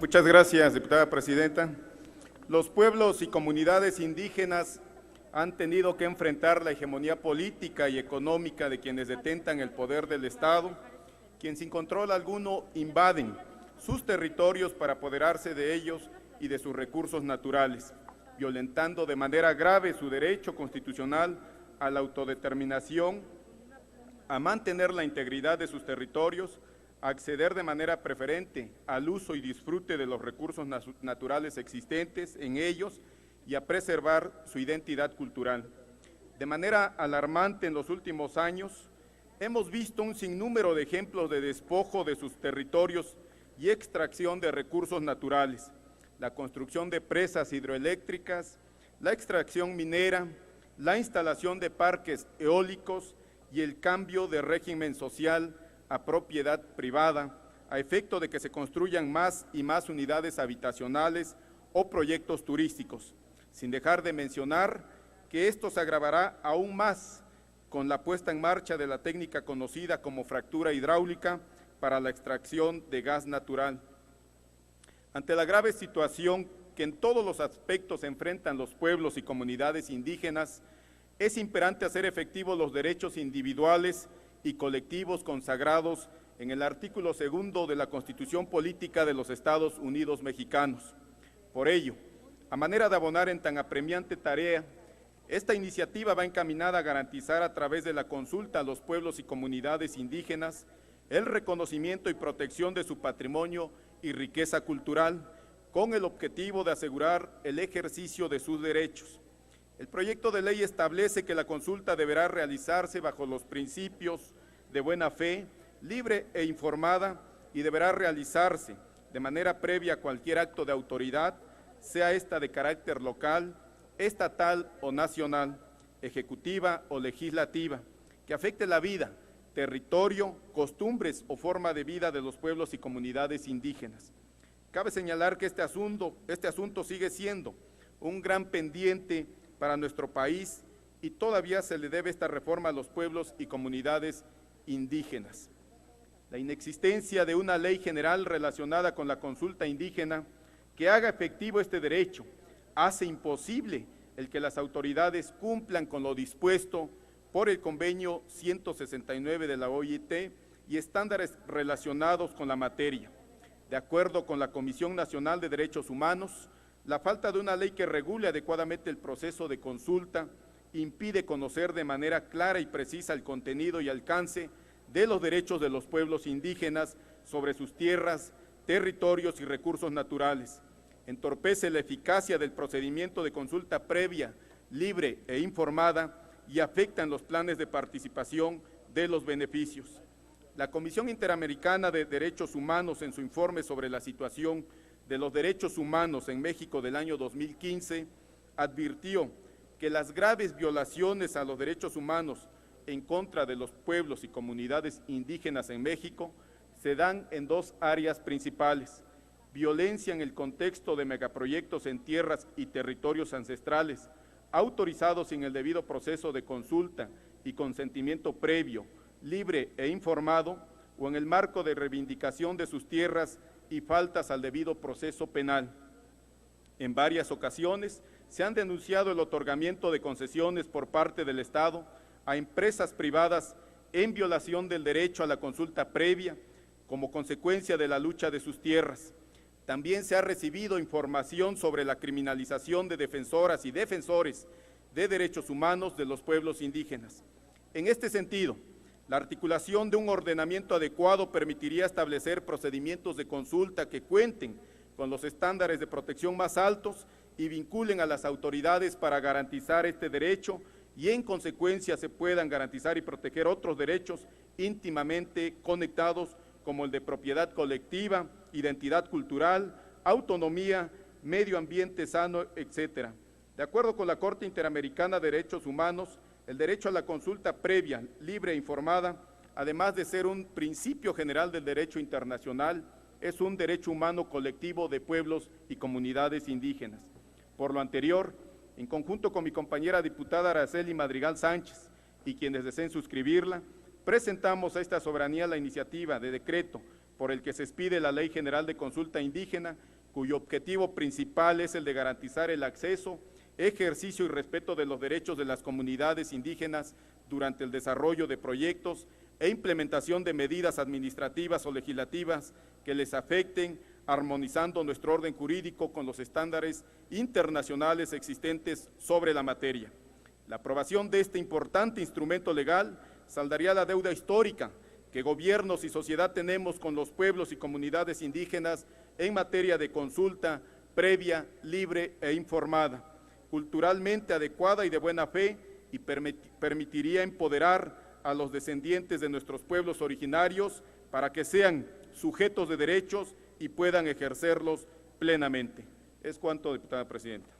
Muchas gracias, diputada presidenta. Los pueblos y comunidades indígenas han tenido que enfrentar la hegemonía política y económica de quienes detentan el poder del Estado, quienes sin control alguno invaden sus territorios para apoderarse de ellos y de sus recursos naturales, violentando de manera grave su derecho constitucional a la autodeterminación, a mantener la integridad de sus territorios, a acceder de manera preferente al uso y disfrute de los recursos naturales existentes en ellos y a preservar su identidad cultural. De manera alarmante en los últimos años, hemos visto un sinnúmero de ejemplos de despojo de sus territorios y extracción de recursos naturales, la construcción de presas hidroeléctricas, la extracción minera, la instalación de parques eólicos y el cambio de régimen social a propiedad privada, a efecto de que se construyan más y más unidades habitacionales o proyectos turísticos, sin dejar de mencionar que esto se agravará aún más con la puesta en marcha de la técnica conocida como fractura hidráulica para la extracción de gas natural. Ante la grave situación que en todos los aspectos enfrentan los pueblos y comunidades indígenas, es imperante hacer efectivos los derechos individuales y colectivos consagrados en el artículo 2 de la Constitución Política de los Estados Unidos Mexicanos. Por ello, a manera de abonar en tan apremiante tarea, esta iniciativa va encaminada a garantizar a través de la consulta a los pueblos y comunidades indígenas el reconocimiento y protección de su patrimonio y riqueza cultural, con el objetivo de asegurar el ejercicio de sus derechos. El proyecto de ley establece que la consulta deberá realizarse bajo los principios de buena fe, libre e informada, y deberá realizarse de manera previa a cualquier acto de autoridad, sea esta de carácter local, estatal o nacional, ejecutiva o legislativa, que afecte la vida, territorio, costumbres o forma de vida de los pueblos y comunidades indígenas. Cabe señalar que este asunto sigue siendo un gran pendiente para nuestro país y todavía se le debe esta reforma a los pueblos y comunidades indígenas. La inexistencia de una ley general relacionada con la consulta indígena que haga efectivo este derecho hace imposible el que las autoridades cumplan con lo dispuesto por el convenio 169 de la OIT y estándares relacionados con la materia. De acuerdo con la Comisión Nacional de Derechos Humanos, la falta de una ley que regule adecuadamente el proceso de consulta impide conocer de manera clara y precisa el contenido y alcance de los derechos de los pueblos indígenas sobre sus tierras, territorios y recursos naturales. Entorpece la eficacia del procedimiento de consulta previa, libre e informada y afecta en los planes de participación de los beneficios. La Comisión Interamericana de Derechos Humanos, en su informe sobre la situación de los derechos humanos en México del año 2015, advirtió que las graves violaciones a los derechos humanos en contra de los pueblos y comunidades indígenas en México se dan en dos áreas principales: violencia en el contexto de megaproyectos en tierras y territorios ancestrales, autorizados sin el debido proceso de consulta y consentimiento previo, libre e informado, o en el marco de reivindicación de sus tierras y faltas al debido proceso penal. En varias ocasiones se han denunciado el otorgamiento de concesiones por parte del Estado a empresas privadas en violación del derecho a la consulta previa como consecuencia de la lucha de sus tierras. También se ha recibido información sobre la criminalización de defensoras y defensores de derechos humanos de los pueblos indígenas. En este sentido, la articulación de un ordenamiento adecuado permitiría establecer procedimientos de consulta que cuenten con los estándares de protección más altos y vinculen a las autoridades para garantizar este derecho y en consecuencia se puedan garantizar y proteger otros derechos íntimamente conectados como el de propiedad colectiva, identidad cultural, autonomía, medio ambiente sano, etcétera. De acuerdo con la Corte Interamericana de Derechos Humanos, el derecho a la consulta previa, libre e informada, además de ser un principio general del derecho internacional, es un derecho humano colectivo de pueblos y comunidades indígenas. Por lo anterior, en conjunto con mi compañera diputada Araceli Madrigal Sánchez y quienes deseen suscribirla, presentamos a esta soberanía la iniciativa de decreto por el que se expide la Ley General de Consulta Indígena, cuyo objetivo principal es el de garantizar el acceso, ejercicio y respeto de los derechos de las comunidades indígenas durante el desarrollo de proyectos e implementación de medidas administrativas o legislativas que les afecten, armonizando nuestro orden jurídico con los estándares internacionales existentes sobre la materia. La aprobación de este importante instrumento legal saldaría la deuda histórica que gobiernos y sociedad tenemos con los pueblos y comunidades indígenas en materia de consulta previa, libre e informada, culturalmente adecuada y de buena fe, y permitiría empoderar a los descendientes de nuestros pueblos originarios para que sean sujetos de derechos y puedan ejercerlos plenamente. Es cuanto, diputada presidenta.